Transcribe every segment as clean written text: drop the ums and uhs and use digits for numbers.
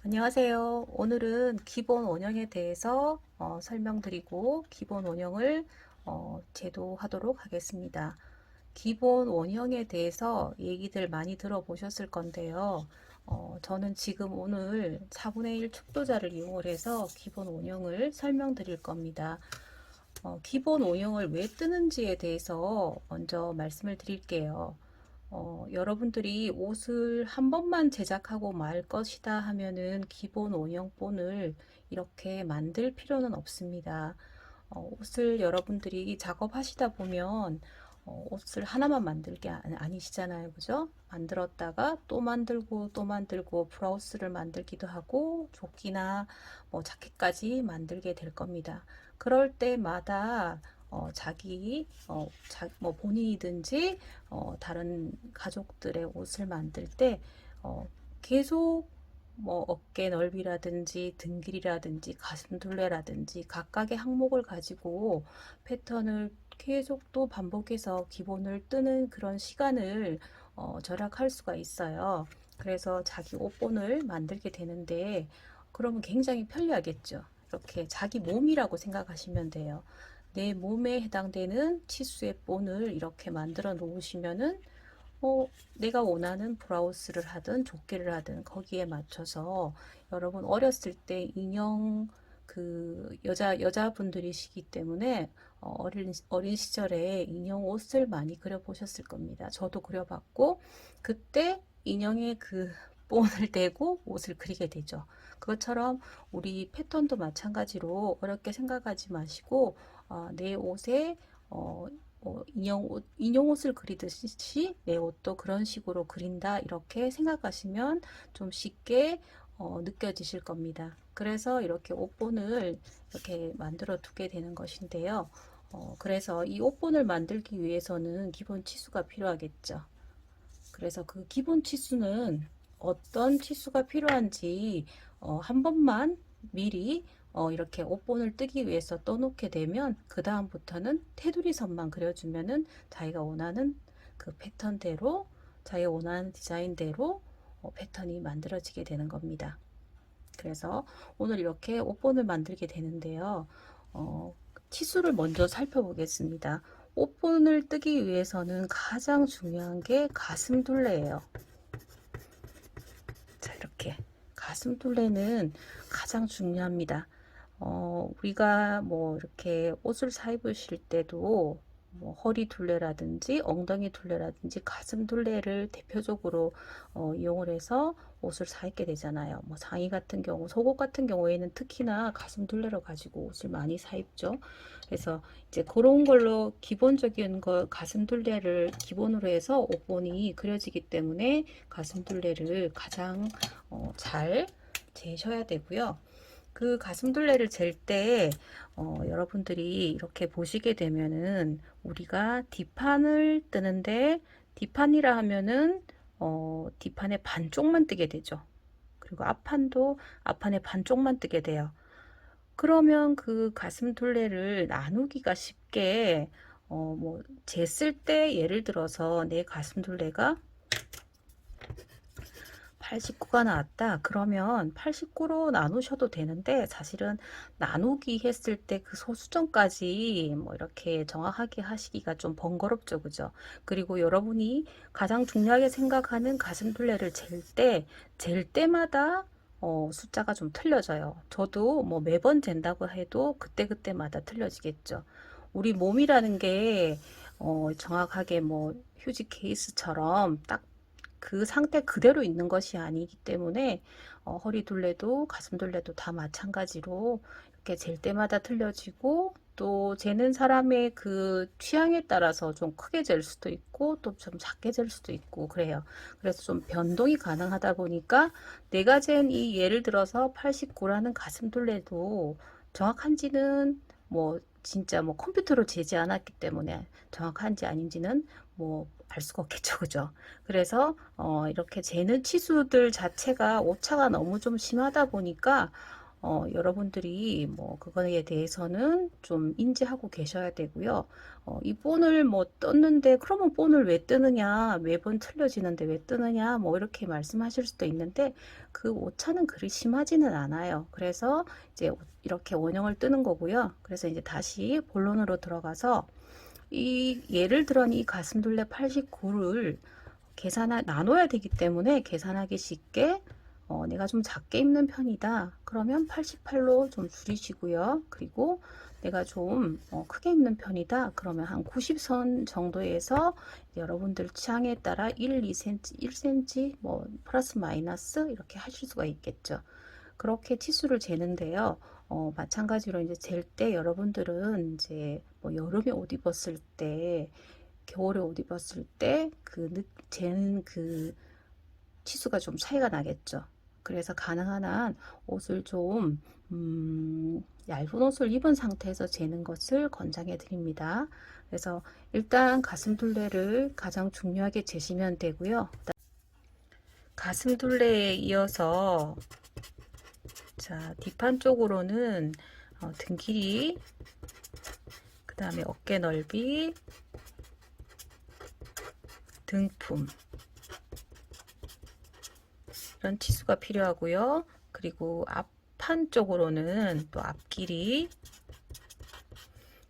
안녕하세요. 오늘은 기본 원형에 대해서 설명드리고 기본 원형을 제도하도록 하겠습니다. 기본 원형에 대해서 얘기들 많이 들어보셨을 건데요. 저는 지금 오늘 4분의 1 축도자를 이용을 해서 기본 원형을 설명드릴 겁니다. 기본 원형을 왜 뜨는지에 대해서 먼저 말씀을 드릴게요. 여러분들이 옷을 한 번만 제작하고 말 것이다 하면은 기본 원형본을 이렇게 만들 필요는 없습니다. 옷을 여러분들이 작업하시다 보면 옷을 하나만 만들 게 아니시잖아요. 그죠? 만들었다가 또 만들고 또 만들고 브라우스를 만들기도 하고 조끼나 뭐 자켓까지 만들게 될 겁니다. 그럴 때마다 뭐 본인이든지 다른 가족들의 옷을 만들 때 계속 뭐 어깨 넓이라든지 등 길이라든지 가슴 둘레라든지 각각의 항목을 가지고 패턴을 계속 또 반복해서 기본을 뜨는 그런 시간을 절약할 수가 있어요. 그래서 자기 옷본을 만들게 되는데 그러면 굉장히 편리하겠죠. 이렇게 자기 몸이라고 생각하시면 돼요. 내 몸에 해당되는 치수의 본을 이렇게 만들어 놓으시면은 내가 원하는 브라우스를 하든 조끼를 하든 거기에 맞춰서 여러분 어렸을 때 인형 그 여자분들이시기 때문에 어린 시절에 인형 옷을 많이 그려 보셨을 겁니다. 저도 그려봤고 그때 인형의 그 본을 대고 옷을 그리게 되죠. 그것처럼 우리 패턴도 마찬가지로 어렵게 생각하지 마시고 내 옷에 인형 옷을 그리듯이 내 옷도 그런 식으로 그린다 이렇게 생각하시면 좀 쉽게 느껴지실 겁니다. 그래서 이렇게 옷본을 이렇게 만들어 두게 되는 것인데요. 그래서 이 옷본을 만들기 위해서는 기본 치수가 필요하겠죠. 그래서 그 기본 치수는 어떤 치수가 필요한지 한 번만 미리 이렇게 옷본을 뜨기 위해서 떠놓게 되면 그 다음부터는 테두리 선만 그려주면은 자기가 원하는 그 패턴대로 자기가 원하는 디자인대로 패턴이 만들어지게 되는 겁니다. 그래서 오늘 이렇게 옷본을 만들게 되는데요. 치수를 먼저 살펴보겠습니다. 옷본을 뜨기 위해서는 가장 중요한 게 가슴둘레예요. 자, 이렇게 가슴둘레는 가장 중요합니다. 우리가 뭐 이렇게 옷을 사 입으실 때도 뭐 허리 둘레라든지 엉덩이 둘레라든지 가슴 둘레를 대표적으로 이용을 해서 옷을 사 입게 되잖아요. 뭐 상의 같은 경우, 속옷 같은 경우에는 특히나 가슴 둘레로 가지고 옷을 많이 사 입죠. 그래서 이제 그런 걸로 기본적인 거 가슴 둘레를 기본으로 해서 옷본이 그려지기 때문에 가슴 둘레를 가장 잘 재셔야 되고요. 그 가슴둘레를 잴 때 여러분들이 이렇게 보시게 되면은 우리가 뒷판을 뜨는데 뒷판이라 하면은 뒷판의 반쪽만 뜨게 되죠. 그리고 앞판도 앞판의 반쪽만 뜨게 돼요. 그러면 그 가슴둘레를 나누기가 쉽게 뭐 쟀을 때 예를 들어서 내 가슴둘레가 89가 나왔다. 그러면 89로 나누셔도 되는데 사실은 나누기 했을 때 그 소수점까지 뭐 이렇게 정확하게 하시기가 좀 번거롭죠. 그죠? 그리고 여러분이 가장 중요하게 생각하는 가슴둘레를 잴 때마다 숫자가 좀 틀려져요. 저도 뭐 매번 잰다고 해도 그때그때마다 틀려지겠죠. 우리 몸이라는 게 정확하게 뭐 휴지 케이스처럼 딱 그 상태 그대로 있는 것이 아니기 때문에 허리 둘레도 가슴 둘레도 다 마찬가지로 이렇게 잴 때마다 틀려지고 또 재는 사람의 그 취향에 따라서 좀 크게 잴 수도 있고 또 좀 작게 잴 수도 있고 그래요. 그래서 좀 변동이 가능하다 보니까 내가 잰 이 예를 들어서 89라는 가슴 둘레도 정확한지는 뭐 진짜 뭐 컴퓨터로 재지 않았기 때문에 정확한지 아닌지는 뭐 알 수가 없겠죠. 그죠? 그래서 이렇게 재는 치수들 자체가 오차가 너무 좀 심하다 보니까 여러분들이 뭐 그거에 대해서는 좀 인지하고 계셔야 되고요. 이 본을 뭐 떴는데 그러면 본을 왜 뜨느냐, 매번 틀려지는데 왜 뜨느냐, 뭐 이렇게 말씀하실 수도 있는데 그 오차는 그리 심하지는 않아요. 그래서 이제 이렇게 원형을 뜨는 거고요. 그래서 이제 다시 본론으로 들어가서 이 예를 들어 이 가슴둘레 89를 나눠야 되기 때문에 계산하기 쉽게 내가 좀 작게 입는 편이다. 그러면 88로 좀 줄이시고요. 그리고 내가 좀 크게 입는 편이다. 그러면 한 90선 정도에서 여러분들 취향에 따라 1, 2cm, 1cm 뭐 플러스 마이너스 이렇게 하실 수가 있겠죠. 그렇게 치수를 재는데요. 마찬가지로 이제 잴 때 여러분들은 이제 뭐 여름에 옷 입었을 때 겨울에 옷 입었을 때 그 재는 그 치수가 좀 차이가 나겠죠. 그래서 가능한 한 옷을 좀 얇은 옷을 입은 상태에서 재는 것을 권장해 드립니다. 그래서 일단 가슴둘레를 가장 중요하게 재시면 되고요. 가슴둘레에 이어서 자 뒷판 쪽으로는 등 길이, 그 다음에 어깨 넓이, 등품 이런 치수가 필요하고요. 그리고 앞판 쪽으로는 또 앞길이,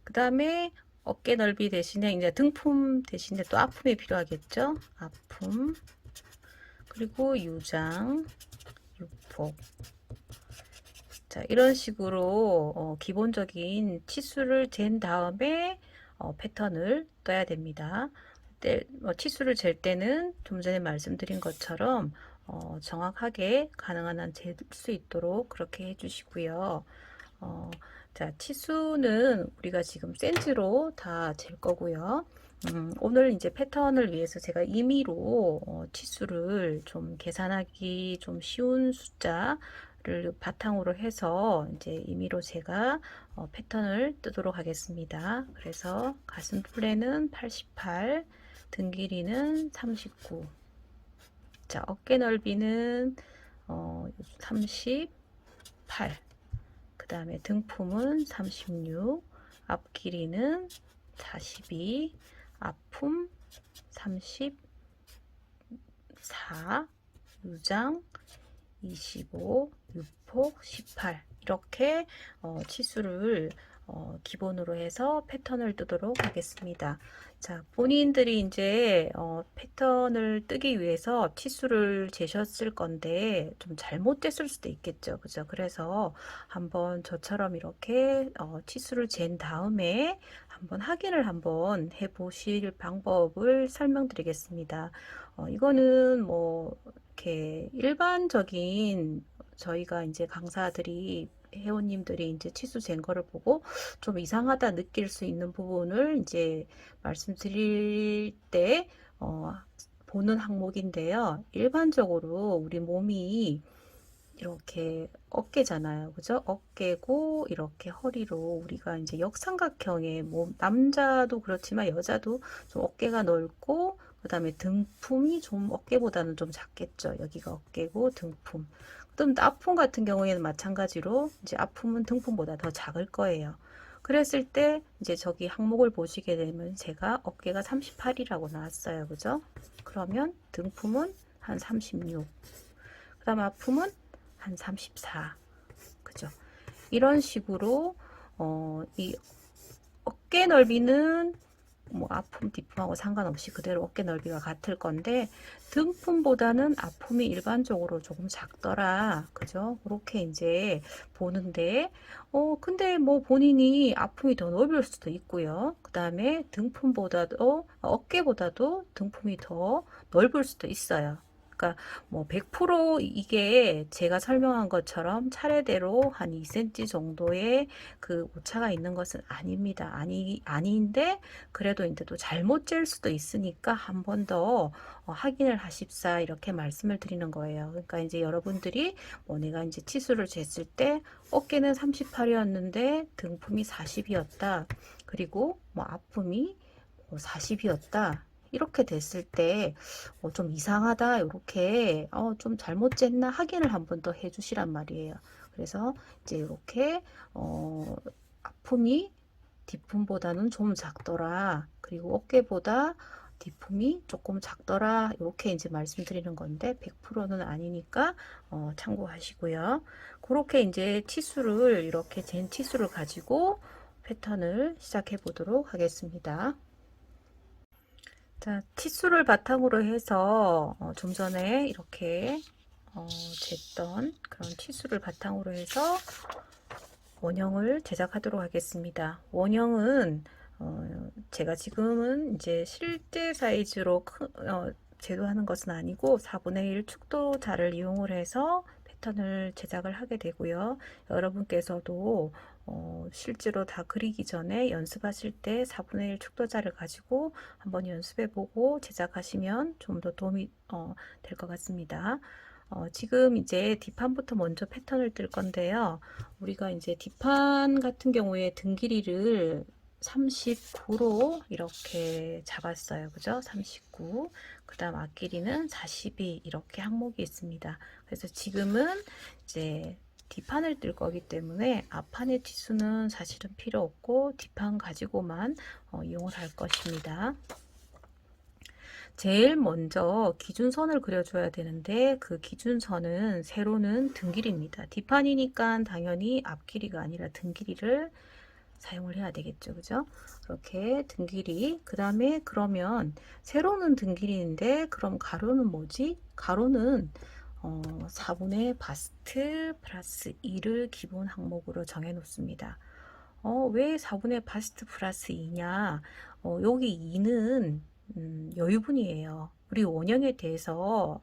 그 다음에 어깨 넓이 대신에 이제 등품 대신에 또 앞품이 필요하겠죠. 앞품, 그리고 유장, 유폭. 자, 이런 식으로 기본적인 치수를 잰 다음에 패턴을 떠야 됩니다. 치수를 잴 때는 좀 전에 말씀드린 것처럼 정확하게 가능한 한 잴 수 있도록 그렇게 해주시고요. 자, 치수는 우리가 지금 센치로 다 잴 거고요. 오늘 이제 패턴을 위해서 제가 임의로 치수를 좀 계산하기 좀 쉬운 숫자를 바탕으로 해서 이제 임의로 제가 패턴을 뜨도록 하겠습니다. 그래서 가슴 둘레는 88, 등 길이는 39. 자, 어깨 넓이는 38. 그 다음에 등품은 36, 앞 길이는 42, 앞품 34, 유장 25, 유폭 18. 이렇게 치수를 기본으로 해서 패턴을 뜨도록 하겠습니다. 자, 본인들이 이제 패턴을 뜨기 위해서 치수를 재셨을 건데 좀 잘못됐을 수도 있겠죠. 그죠? 그래서 한번 저처럼 이렇게 치수를 잰 다음에 한번 확인을 한번 해 보실 방법을 설명드리겠습니다. 이거는 뭐 이렇게 일반적인 저희가 이제 강사들이 회원님들이 이제 치수 잰 거를 보고 좀 이상하다 느낄 수 있는 부분을 이제 말씀드릴 때 보는 항목인데요. 일반적으로 우리 몸이 이렇게 어깨잖아요. 그죠? 어깨고 이렇게 허리로 우리가 이제 역삼각형의 몸, 남자도 그렇지만 여자도 좀 어깨가 넓고 그다음에 등품이 좀 어깨보다는 좀 작겠죠. 여기가 어깨고 등품. 그럼 앞품 같은 경우에는 마찬가지로 이제 앞품은 등품보다 더 작을 거예요. 그랬을 때 이제 저기 항목을 보시게 되면 제가 어깨가 38이라고 나왔어요. 그죠? 그러면 등품은 한 36. 그다음 앞품은 한 34. 그죠? 이런 식으로 이 어깨 넓이는 뭐 앞품 뒷품하고 상관없이 그대로 어깨 넓이가 같을 건데 등품보다는 앞품이 일반적으로 조금 작더라. 그죠? 그렇게 이제 보는데 근데 뭐 본인이 앞품이 더 넓을 수도 있고요. 그 다음에 등품보다도 어깨보다도 등품이 더 넓을 수도 있어요. 그러니까 뭐 100% 이게 제가 설명한 것처럼 차례대로 한 2cm 정도의 그 오차가 있는 것은 아닙니다. 아닌데 그래도 이제 또 잘못 잴 수도 있으니까 한 번 더 확인을 하십사 이렇게 말씀을 드리는 거예요. 그러니까 이제 여러분들이 뭐 내가 이제 치수를 쟀을 때 어깨는 38이었는데 등품이 40이었다. 그리고 뭐 앞품이 40이었다. 이렇게 됐을 때 좀 이상하다 이렇게 좀 잘못 쟀나 확인을 한 번 더 해주시란 말이에요. 그래서 이제 이렇게 아픔이 뒷품보다는 좀 작더라. 그리고 어깨보다 뒷품이 조금 작더라. 이렇게 이제 말씀드리는 건데 100%는 아니니까 참고하시고요. 그렇게 이제 치수를 이렇게 잰 치수를 가지고 패턴을 시작해 보도록 하겠습니다. 자, 치수를 바탕으로 해서 좀 전에 이렇게 쟀던 그런 치수를 바탕으로 해서 원형을 제작하도록 하겠습니다. 원형은 제가 지금은 이제 실제 사이즈로 제도하는 것은 아니고 4분의 1 축도자를 이용을 해서 패턴을 제작을 하게 되고요. 여러분께서도 실제로 다 그리기 전에 연습하실 때 4분의 1 축도자를 가지고 한번 연습해 보고 제작하시면 좀 더 도움이 될 것 같습니다. 지금 이제 뒷판부터 먼저 패턴을 뜰 건데요. 우리가 이제 뒷판 같은 경우에 등 길이를 39로 이렇게 잡았어요. 그죠? 39. 그 다음 앞길이는 42 이렇게 항목이 있습니다. 그래서 지금은 이제 뒷판을 뜰 거기 때문에 앞판의 치수는 사실은 필요 없고 뒷판 가지고만 이용을 할 것입니다. 제일 먼저 기준선을 그려줘야 되는데 그 기준선은 세로는 등 길이입니다. 뒷판이니까 당연히 앞 길이가 아니라 등 길이를 사용을 해야 되겠죠. 그죠? 그렇게 등 길이 그 다음에 그러면 세로는 등 길이인데 그럼 가로는 뭐지? 가로는 4분의 바스트 플러스 2를 기본 항목으로 정해 놓습니다. 왜 4분의 바스트 플러스 2냐? 여기 2는 여유분이에요. 우리 원형에 대해서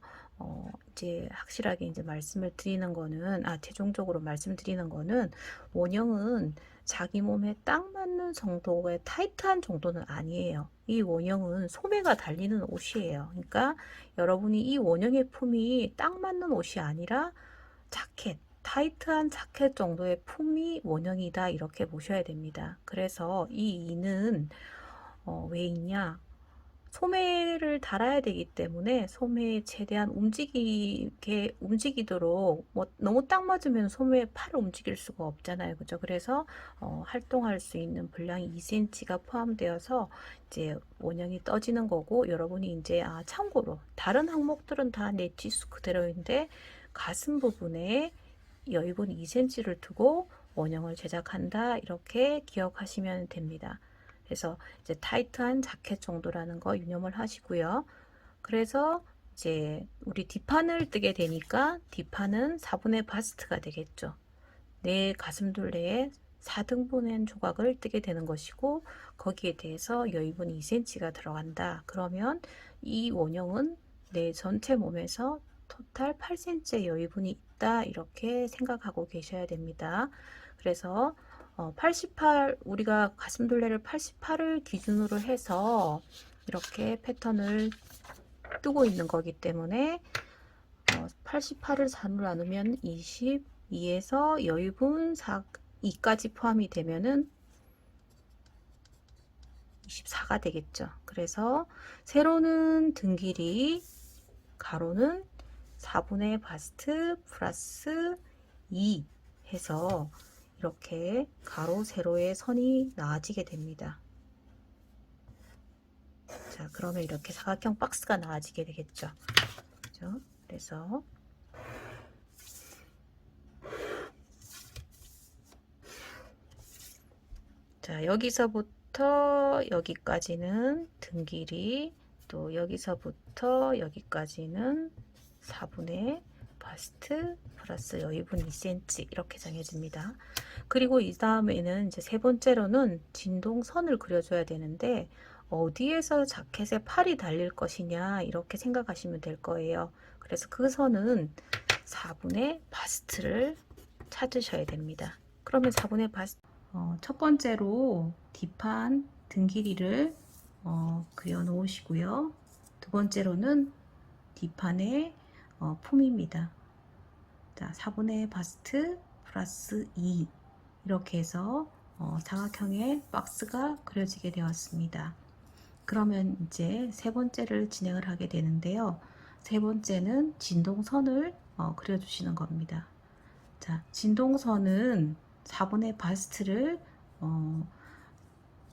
이제 확실하게 이제 말씀을 드리는 거는 최종적으로 말씀드리는 거는 원형은 자기 몸에 딱 맞는 정도의 타이트한 정도는 아니에요. 이 원형은 소매가 달리는 옷이에요. 그러니까 여러분이 이 원형의 품이 딱 맞는 옷이 아니라 자켓, 타이트한 자켓 정도의 품이 원형이다 이렇게 보셔야 됩니다. 그래서 이 이는 왜 있냐? 소매를 달아야 되기 때문에 소매에 최대한 움직이도록 너무 딱 맞으면 소매 팔을 움직일 수가 없잖아요. 그죠? 그래서 활동할 수 있는 분량이 2cm가 포함되어서 이제 원형이 떠지는 거고 여러분이 이제 참고로 다른 항목들은 다 내 지수 그대로인데 가슴 부분에 여유분 2cm를 두고 원형을 제작한다 이렇게 기억하시면 됩니다. 그래서 이제 타이트한 자켓 정도라는 거 유념을 하시고요. 그래서 이제 우리 뒷판을 뜨게 되니까 뒷판은 4분의 바스트가 되겠죠. 내 가슴둘레에 4등분의 조각을 뜨게 되는 것이고 거기에 대해서 여유분 2cm가 들어간다. 그러면 이 원형은 내 전체 몸에서 토탈 8cm의 여유분이 있다. 이렇게 생각하고 계셔야 됩니다. 그래서 88 우리가 가슴둘레를 88을 기준으로 해서 이렇게 패턴을 뜨고 있는 거기 때문에 88을 4로 나누면 22에서 여유분 2까지 포함이 되면은 24가 되겠죠. 그래서 세로는 등 길이, 가로는 4분의 바스트 플러스 2 해서 이렇게 가로 세로의 선이 나와지게 됩니다. 자, 그러면 이렇게 사각형 박스가 나와지게 되겠죠. 그죠? 그래서 자, 여기서부터 여기까지는 등 길이, 또 여기서부터 여기까지는 4분의 바스트 플러스 여유분 2cm 이렇게 정해집니다. 그리고 이 다음에는 이제 세 번째로는 진동선을 그려줘야 되는데 어디에서 자켓에 팔이 달릴 것이냐 이렇게 생각하시면 될 거예요. 그래서 그 선은 4분의 바스트를 찾으셔야 됩니다. 그러면 4분의 바스트 첫 번째로 뒷판 등 길이를 그려 놓으시고요. 두 번째로는 뒷판의 품입니다. 자, 4분의 바스트 플러스 2 이렇게 해서 사각형의 박스가 그려지게 되었습니다. 그러면 이제 세 번째를 진행을 하게 되는데요. 세 번째는 진동선을 그려주시는 겁니다. 자, 진동선은 4번의 바스트를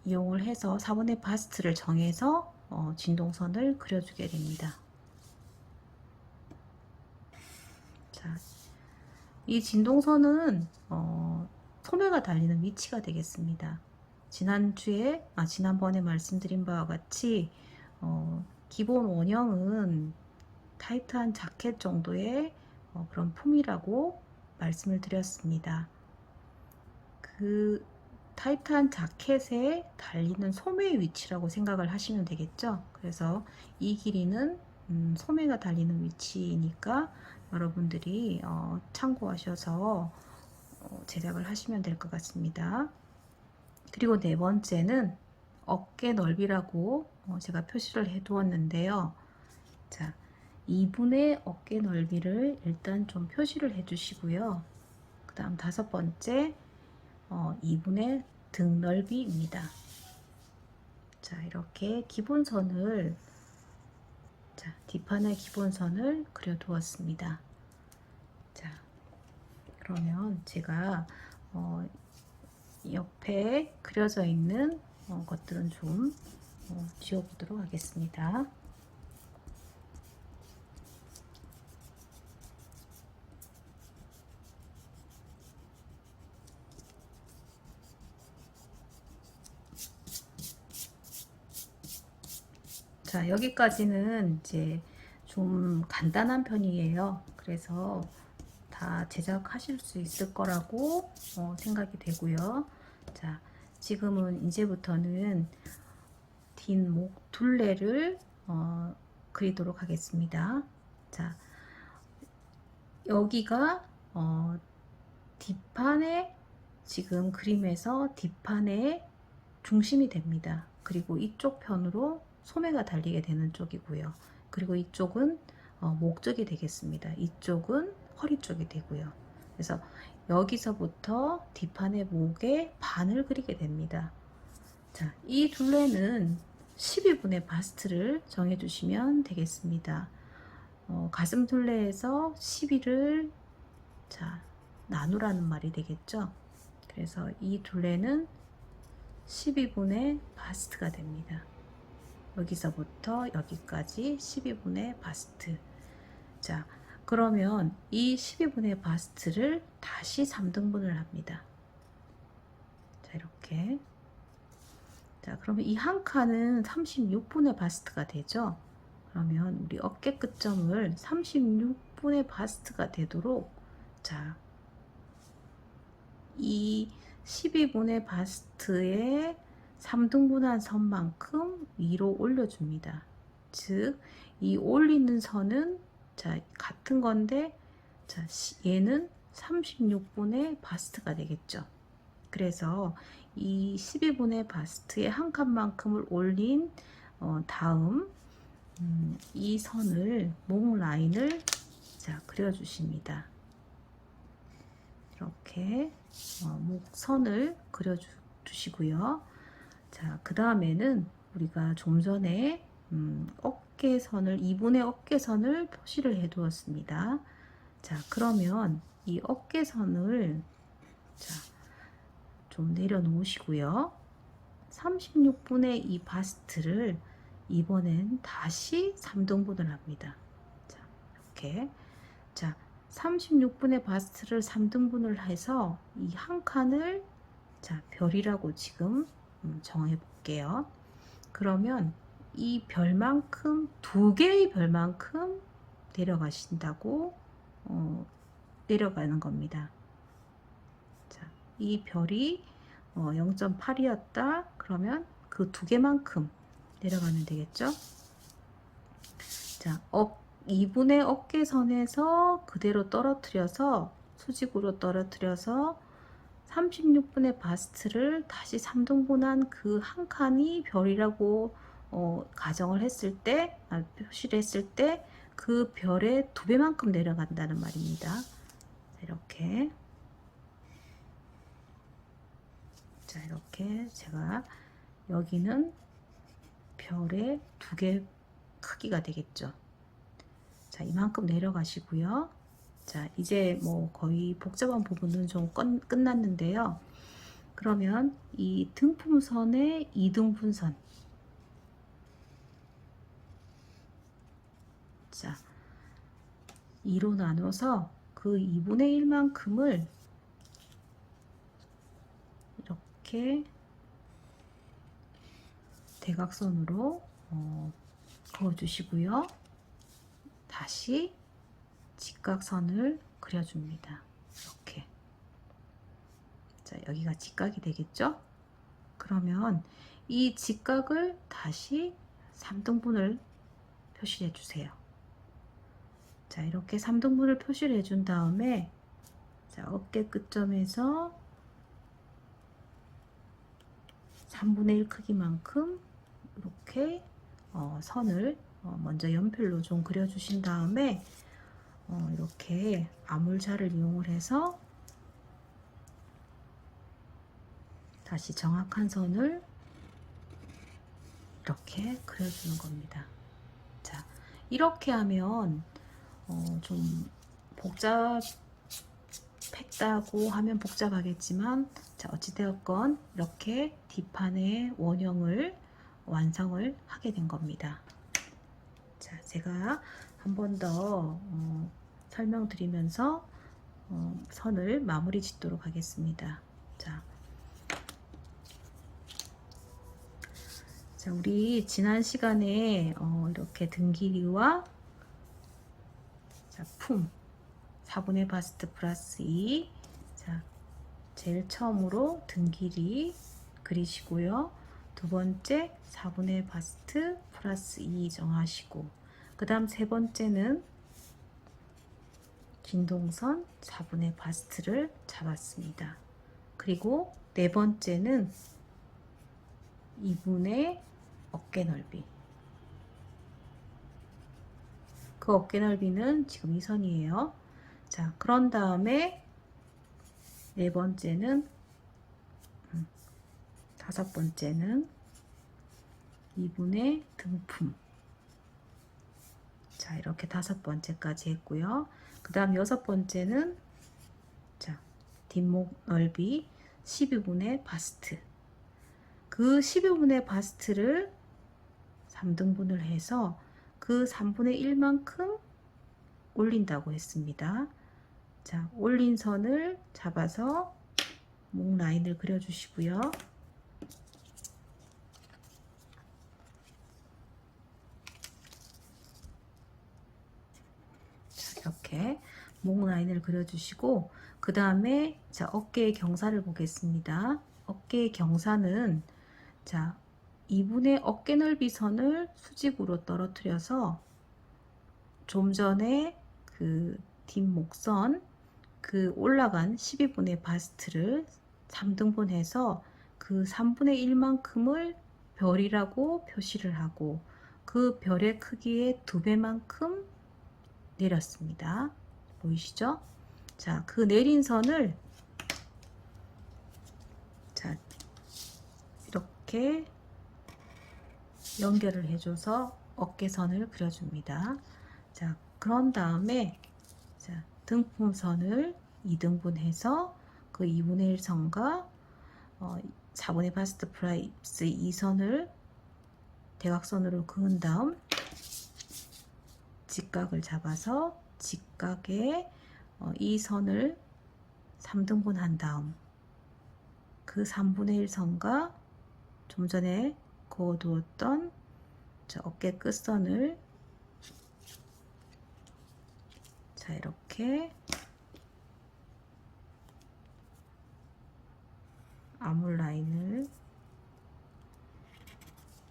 이용을 해서 4번의 바스트를 정해서 진동선을 그려주게 됩니다. 자, 이 진동선은 소매가 달리는 위치가 되겠습니다. 지난번에 말씀드린 바와 같이 기본 원형은 타이트한 자켓 정도의 그런 품이라고 말씀을 드렸습니다. 그 타이트한 자켓에 달리는 소매의 위치라고 생각을 하시면 되겠죠. 그래서 이 길이는 소매가 달리는 위치이니까 여러분들이 참고하셔서 제작을 하시면 될 것 같습니다. 그리고 네 번째는 어깨 넓이라고 제가 표시를 해 두었는데요. 자, 2분의 어깨 넓이를 일단 좀 표시를 해 주시고요. 그 다음 다섯 번째 2분의 등 넓이입니다. 자, 이렇게 기본선을 뒷판의 기본선을 그려 두었습니다. 자, 그러면 제가 옆에 그려져 있는 것들은 좀 지워보도록 하겠습니다. 자, 여기까지는 이제 좀 간단한 편이에요. 그래서 다 제작하실 수 있을 거라고 생각이 되고요. 자, 지금은 이제부터는 뒷목 둘레를 그리도록 하겠습니다. 자, 여기가 뒷판에 지금 그림에서 뒷판의 중심이 됩니다. 그리고 이쪽 편으로 소매가 달리게 되는 쪽이고요. 그리고 이쪽은 목 쪽이 되겠습니다. 이쪽은 허리 쪽이 되고요. 그래서 여기서부터 뒷판의 목에 반을 그리게 됩니다. 자, 이 둘레는 12분의 바스트를 정해 주시면 되겠습니다. 가슴 둘레에서 12를 나누라는 말이 되겠죠. 그래서 이 둘레는 12분의 바스트가 됩니다. 여기서부터 여기까지 12분의 바스트. 자, 그러면 이 12분의 바스트를 다시 3등분을 합니다. 자, 이렇게. 자, 그러면 이 한 칸은 36분의 바스트가 되죠. 그러면 우리 어깨 끝점을 36분의 바스트가 되도록, 자, 이 12분의 바스트에 3등분한 선만큼 위로 올려줍니다. 즉, 이 올리는 선은 같은 건데, 얘는 36분의 바스트가 되겠죠. 그래서 이 12분의 바스트의 한 칸만큼을 올린 다음 이 선을 목 라인을 그려주십니다. 이렇게 목선을 그려주시고요. 자, 그 다음에는 우리가 좀 전에 어깨선을 2분의 어깨선을 표시를 해 두었습니다. 자, 그러면 이 어깨선을 좀 내려놓으시고요. 36분의 이 바스트를 이번엔 다시 3등분을 합니다. 자, 이렇게. 자, 36분의 바스트를 3등분을 해서 이 한 칸을 별이라고 지금 정해 볼게요. 그러면 이 별만큼, 두 개의 별만큼 내려가신다고 내려가는 겁니다. 자, 이 별이 0.8이었다 그러면 그 두 개만큼 내려가면 되겠죠. 자, 2분의 어깨선에서 그대로 떨어뜨려서 수직으로 떨어뜨려서 36분의 바스트를 다시 3등분한 그 한 칸이 별이라고 가정을 했을 때, 표시를 했을 때 그 별의 2배만큼 내려간다는 말입니다. 이렇게. 자, 이렇게 제가 여기는 별의 2개 크기가 되겠죠. 자, 이만큼 내려가시고요. 자, 이제 뭐 거의 복잡한 부분은 좀 끝났는데요. 그러면 이 등품선의 이등분선, 자, 2로 나눠서 그 2분의 1만큼을 이렇게 대각선으로 그어주시고요. 다시 직각선을 그려줍니다. 이렇게. 자, 여기가 직각이 되겠죠? 그러면 이 직각을 다시 3등분을 표시해 주세요. 자, 이렇게 3등분을 표시를 해준 다음에, 자, 어깨 끝점에서 3분의 1 크기만큼 이렇게 선을 먼저 연필로 좀 그려주신 다음에 이렇게 아물자를 이용을 해서 다시 정확한 선을 이렇게 그려주는 겁니다. 자, 이렇게 하면 좀 복잡했다고 하면 복잡하겠지만, 자, 어찌되었건 이렇게 뒷판의 원형을 완성을 하게 된 겁니다. 자, 제가 한 번 더 설명드리면서 선을 마무리 짓도록 하겠습니다. 자, 우리 지난 시간에 이렇게 등 길이와 자, 품 4분의 바스트 플러스 2, 자, 제일 처음으로 등 길이 그리시고요. 두 번째 4분의 바스트 플러스 2 정하시고, 그 다음 세 번째는 긴 동선 4분의 바스트를 잡았습니다. 그리고 네 번째는 2분의 어깨 넓이. 그 어깨 넓이는 지금 이 선이에요. 자, 그런 다음에 네 번째는, 다섯 번째는 2분의 등품. 자, 이렇게 다섯 번째까지 했고요. 그 다음 여섯 번째는, 자, 뒷목 넓이 12분의 바스트. 그 12분의 바스트를 3등분을 해서 그 3분의 1만큼 올린다고 했습니다. 자, 올린 선을 잡아서 목 라인을 그려주시고요. 자, 이렇게 목 라인을 그려주시고, 그 다음에 자, 어깨의 경사를 보겠습니다. 어깨의 경사는, 자, 2분의 어깨 넓이 선을 수직으로 떨어뜨려서 좀 전에 그 뒷목선, 그 올라간 12분의 바스트를 3등분 해서 그 3분의 1만큼을 별이라고 표시를 하고, 그 별의 크기의 2배만큼 내렸습니다. 보이시죠? 자, 그 내린 선을, 자, 이렇게 연결을 해줘서 어깨선을 그려줍니다. 자, 그런 다음에, 자, 등품선을 2등분 해서 그 2분의 1 선과 4분의 바스트 플러스 2선을 대각선으로 그은 다음 직각을 잡아서 직각에 이 선을 3등분 한 다음 그 3분의 1 선과 좀 전에 그어두었던 어깨 끝선을, 자, 이렇게 아물 라인을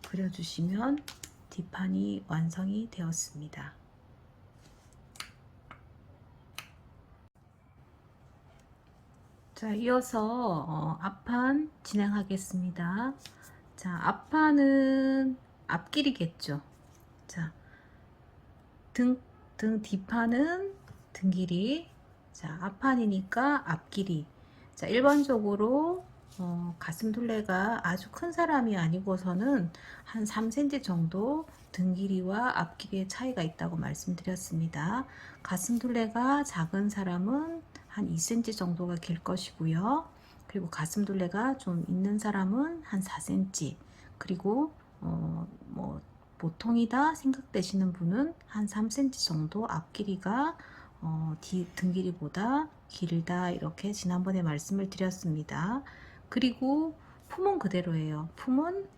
그려주시면 뒷판이 완성이 되었습니다. 자, 이어서 앞판 진행하겠습니다. 자, 앞판은 앞길이겠죠. 자, 등 뒷판은 등 길이, 자, 앞판이니까 앞길이. 자, 일반적으로 가슴둘레가 아주 큰 사람이 아니고서는 한 3cm 정도 등 길이와 앞 길이의 차이가 있다고 말씀드렸습니다. 가슴둘레가 작은 사람은 한 2cm 정도가 길 것이고요. 그리고 가슴둘레가 좀 있는 사람은 한 4cm, 그리고 뭐 보통이다 생각되시는 분은 한 3cm 정도 앞 길이가 등 길이보다 길다, 이렇게 지난번에 말씀을 드렸습니다. 그리고 품은 그대로예요. 품은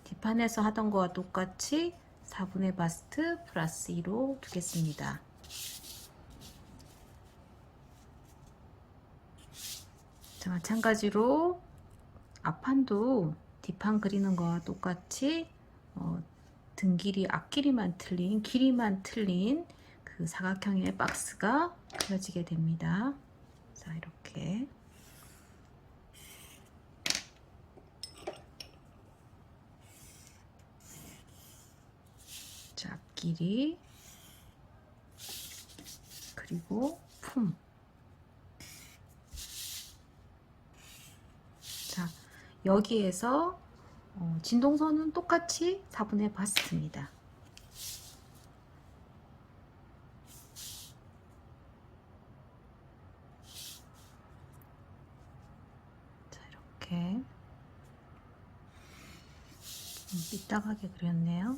뒷판에서 하던 거와 똑같이 4분의 바스트 플러스 2로 두겠습니다. 자, 마찬가지로 앞판도 뒷판 그리는 거와 똑같이 등 길이, 앞 길이만 틀린, 길이만 틀린 그 사각형의 박스가 그려지게 됩니다. 자, 이렇게. 자, 앞 길이, 그리고 품. 자, 여기에서 진동선은 똑같이 4분의 바스트입니다. 자, 이렇게 삐딱하게 그렸네요.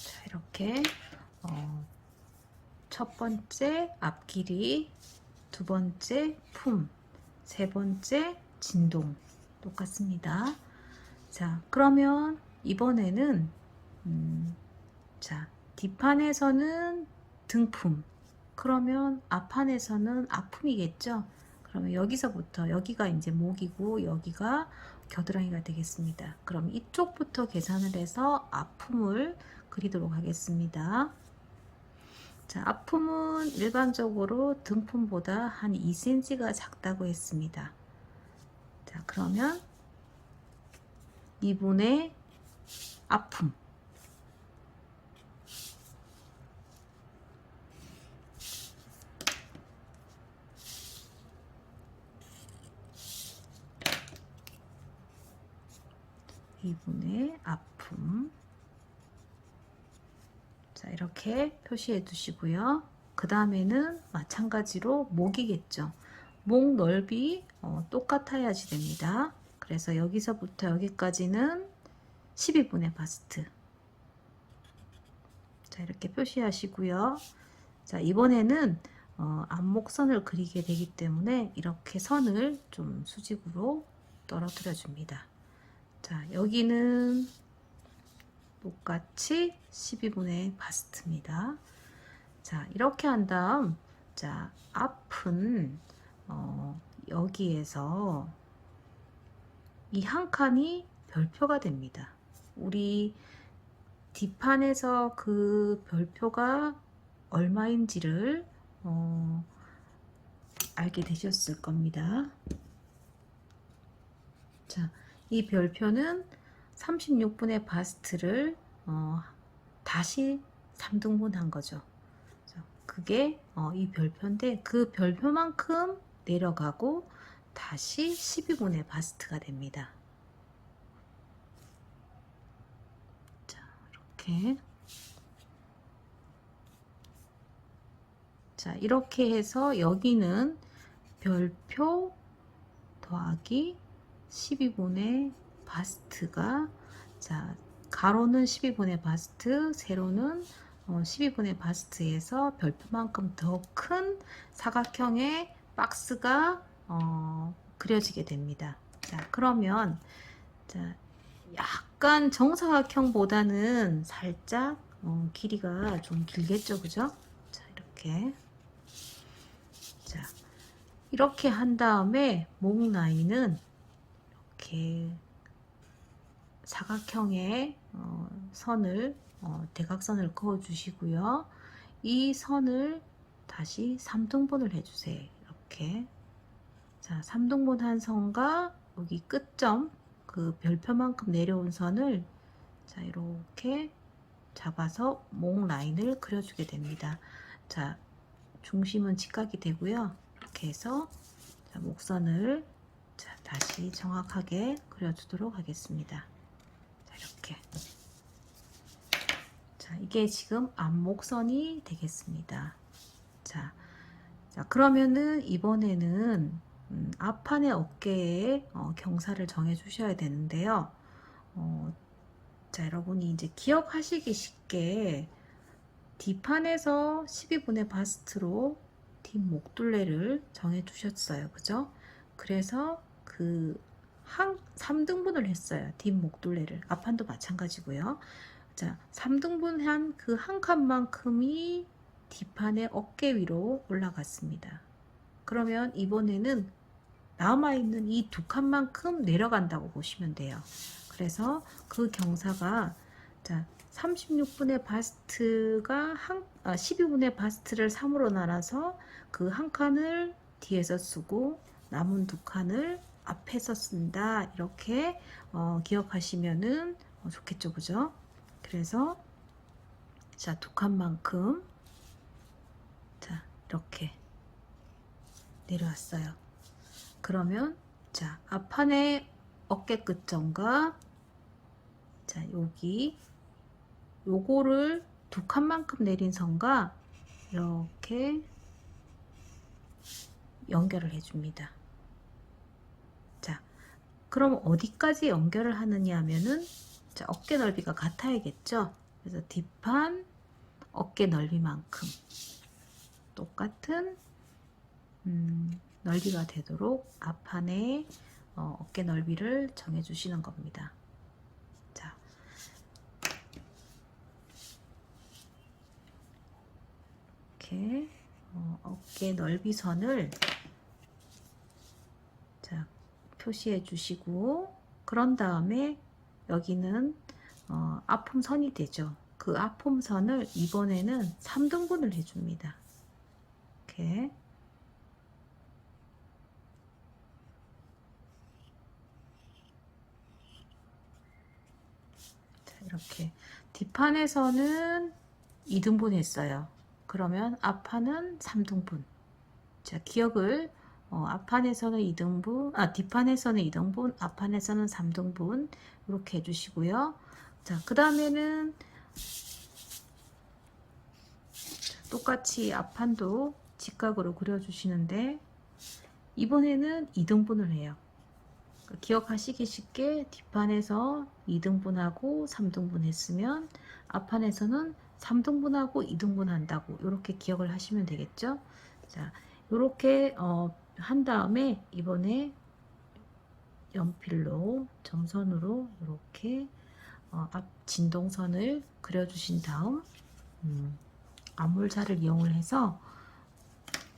자, 이렇게 첫 번째 앞 길이, 두 번째 품, 세 번째 진동 똑같습니다. 자, 그러면 이번에는 자, 뒷판에서는 등품, 그러면 앞판에서는 앞품이겠죠. 그러면 여기서부터, 여기가 이제 목이고 여기가 겨드랑이가 되겠습니다. 그럼 이쪽부터 계산을 해서 앞품을 그리도록 하겠습니다. 자, 앞품은 일반적으로 등품보다 한 2cm가 작다고 했습니다. 자, 그러면 2분의 앞품, 앞품. 자, 이렇게 표시해 두시고요. 그 다음에는 마찬가지로 목이겠죠. 목 넓이 똑같아야지 됩니다. 그래서 여기서부터 여기까지는 12분의 바스트. 자, 이렇게 표시하시고요. 자, 이번에는 앞목선을 그리게 되기 때문에 이렇게 선을 좀 수직으로 떨어뜨려 줍니다. 자, 여기는 똑같이 12분의 바스트입니다. 자, 이렇게 한 다음, 자, 앞은 여기에서 이 한 칸이 별표가 됩니다. 우리 뒷판에서 그 별표가 얼마인지를 알게 되셨을 겁니다. 자, 이 별표는 36분의 바스트를 다시 3등분 한 거죠. 자, 그게 이 별표인데 그 별표만큼 내려가고 다시 12분의 바스트가 됩니다. 자, 이렇게. 자, 이렇게 해서 여기는 별표 더하기 12분의 바스트가, 자, 가로는 12분의 바스트, 세로는 12분의 바스트에서 별표만큼 더 큰 사각형의 박스가 그려지게 됩니다. 자, 그러면 자, 약간 정사각형보다는 살짝 길이가 좀 길겠죠, 그죠? 자, 이렇게. 자, 이렇게 한 다음에 목 라인은 이렇게 사각형의 선을 대각선을 그어 주시고요. 이 선을 다시 3등분을 해주세요. 이렇게. 자, 3등분 한 선과 여기 끝점, 그 별표만큼 내려온 선을 자, 이렇게 잡아서 목 라인을 그려주게 됩니다. 자, 중심은 직각이 되고요. 이렇게 해서 자, 목선을 자, 다시 정확하게 그려주도록 하겠습니다. 자, 이렇게. 자, 이게 지금 앞목선이 되겠습니다. 자, 그러면은 이번에는 앞판의 어깨에 경사를 정해 주셔야 되는데요. 자, 여러분이 이제 기억하시기 쉽게 뒷판에서 12분의 바스트로 뒷목둘레를 정해 두셨어요. 그죠? 그래서 그 3등분을 했어요. 뒷목둘레를. 앞판도 마찬가지고요. 자, 3등분한 그 한 칸만큼이 뒷판의 어깨 위로 올라갔습니다. 그러면 이번에는 남아있는 이 두 칸만큼 내려간다고 보시면 돼요. 그래서 그 경사가 자 36분의 바스트가 12분의 바스트를 3으로 나눠서 그 한 칸을 뒤에서 쓰고 남은 두 칸을 앞에서 쓴다. 이렇게 기억하시면은 좋겠죠. 그죠? 그래서 자, 두 칸만큼 자, 이렇게 내려왔어요. 그러면 자, 앞판의 어깨 끝점과 자, 여기 요거를 두 칸만큼 내린 선과 이렇게 연결을 해줍니다. 자, 그럼 어디까지 연결을 하느냐 하면은 자, 어깨 넓이가 같아야겠죠. 그래서 뒷판 어깨 넓이만큼 똑같은 넓이가 되도록 앞판에 어깨 넓이를 정해 주시는 겁니다. 자, 이렇게 어깨 넓이 선을 자, 표시해 주시고 그런 다음에 여기는 앞음선이 되죠. 그 앞음선을 이번에는 3등분을 해줍니다. 이렇게 이렇게 뒷판에서는 2등분 했어요. 그러면 앞판은 3등분. 자, 기억을 앞판에서는 2등분, 뒷판에서는 2등분, 앞판에서는 3등분 이렇게 해주시고요. 자, 그 다음에는 똑같이 앞판도 직각으로 그려주시는데 이번에는 2등분을 해요. 기억하시기 쉽게 뒷판에서 2등분하고 3등분 했으면 앞판에서는 3등분하고 2등분 한다고 이렇게 기억을 하시면 되겠죠. 자, 이렇게 한 다음에 이번에 연필로 점선으로 이렇게 앞 진동선을 그려주신 다음 암홀자를 이용을 해서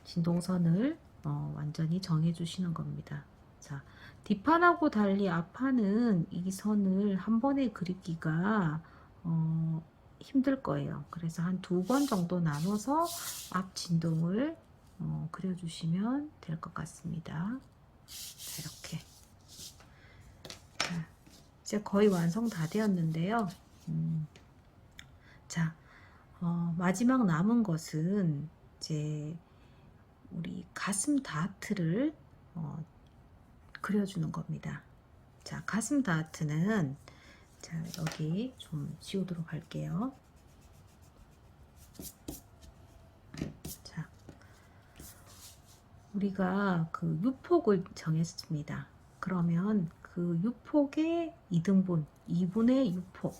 진동선을 완전히 정해 주시는 겁니다. 자, 뒷판하고 달리 앞판은 이 선을 한 번에 그리기가 힘들 거예요. 그래서 한 2번 정도 나눠서 앞 진동을 그려주시면 될 것 같습니다. 자, 이렇게. 자, 이제 거의 완성 다 되었는데요. 자, 마지막 남은 것은 이제 우리 가슴 다트를 그려주는 겁니다. 자, 가슴 다트는 자, 여기 좀 지우도록 할게요. 자, 우리가 그 유폭을 정했습니다. 그러면 그 유폭의 2등분, 2분의 유폭.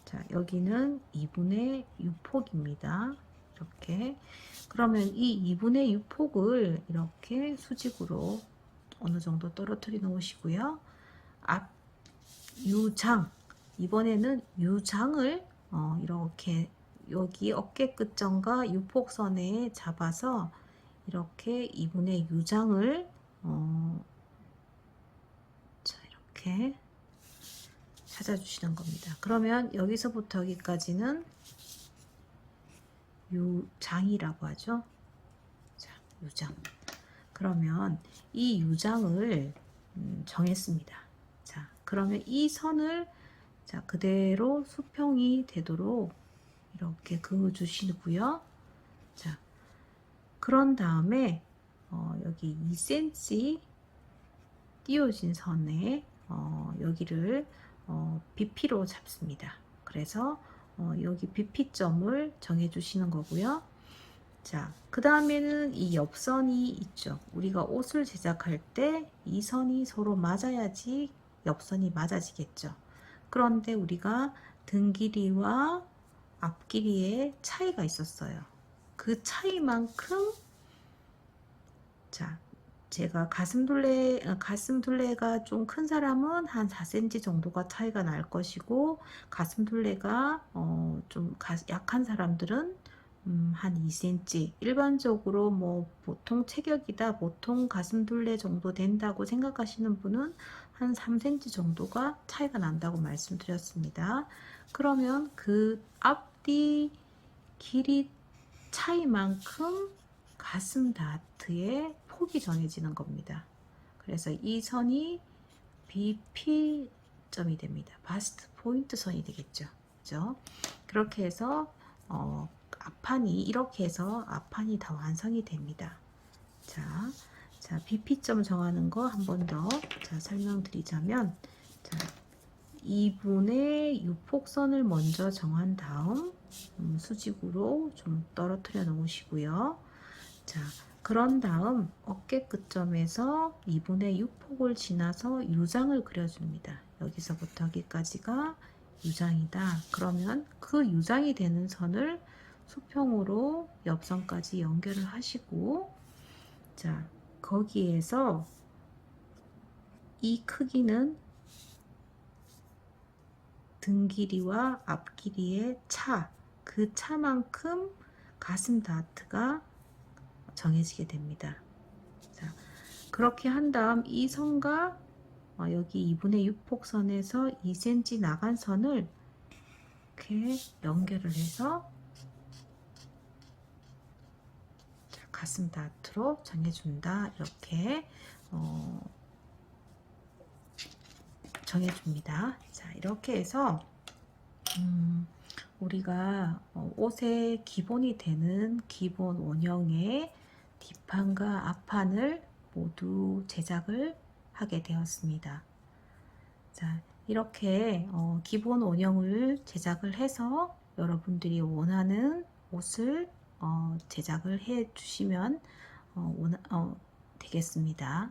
자, 여기는 2분의 유폭입니다. 이렇게. 그러면 이 2분의 유폭을 이렇게 수직으로 어느 정도 떨어뜨려 놓으시고요. 앞 유장, 이번에는 유장을 이렇게 여기 어깨 끝점과 유폭선에 잡아서 이렇게 2분의 유장을 자, 이렇게 찾아주시는 겁니다. 그러면 여기서부터 여기까지는 유장이라고 하죠. 자, 유장. 그러면 이 유장을 정했습니다. 자, 그러면 이 선을 자 그대로 수평이 되도록 이렇게 그어 주시고요. 자, 그런 다음에 여기 2cm 띄워진 선에 여기를 BP로 잡습니다. 그래서 여기 BP점을 정해 주시는 거고요. 자, 그 다음에는 이 옆선이 있죠. 우리가 옷을 제작할 때 이 선이 서로 맞아야지 옆선이 맞아지겠죠. 그런데 우리가 등 길이와 앞 길이의 차이가 있었어요. 그 차이만큼 자, 제가 가슴 둘레가 좀 큰 사람은 한 4cm 정도가 차이가 날 것이고, 가슴 둘레가 좀 약한 사람들은 한 2cm. 일반적으로 뭐 보통 체격이다, 보통 가슴 둘레 정도 된다고 생각하시는 분은 한 3cm 정도가 차이가 난다고 말씀드렸습니다. 그러면 그 앞뒤 길이 차이만큼 가슴 다트의 폭이 정해지는 겁니다. 그래서 이 선이 BP점이 됩니다. 바스트 포인트 선이 되겠죠. 그죠? 그렇게 해서 앞판이 이렇게 해서 앞판이 다 완성이 됩니다. 자, BP점 정하는 거 한 번 더 설명드리자면, 자, 2분의 유폭선을 먼저 정한 다음 수직으로 좀 떨어뜨려 놓으시고요. 자, 그런 다음 어깨 끝점에서 2분의 6폭을 지나서 유장을 그려줍니다. 여기서부터 여기까지가 유장이다. 그러면 그 유장이 되는 선을 수평으로 옆선까지 연결을 하시고, 자, 거기에서 이 크기는 등 길이와 앞 길이의 차, 그 차만큼 가슴 다트가 정해지게 됩니다. 자, 그렇게 한 다음 이 선과 여기 2분의 6폭선에서 2cm 나간 선을 이렇게 연결을 해서 자, 가슴 다트로 정해준다. 이렇게 정해줍니다. 자, 이렇게 해서 우리가 옷의 기본이 되는 기본 원형의 뒷판과 앞판을 모두 제작을 하게 되었습니다. 자, 이렇게 기본 원형을 제작을 해서 여러분들이 원하는 옷을 제작을 해 주시면 되겠습니다.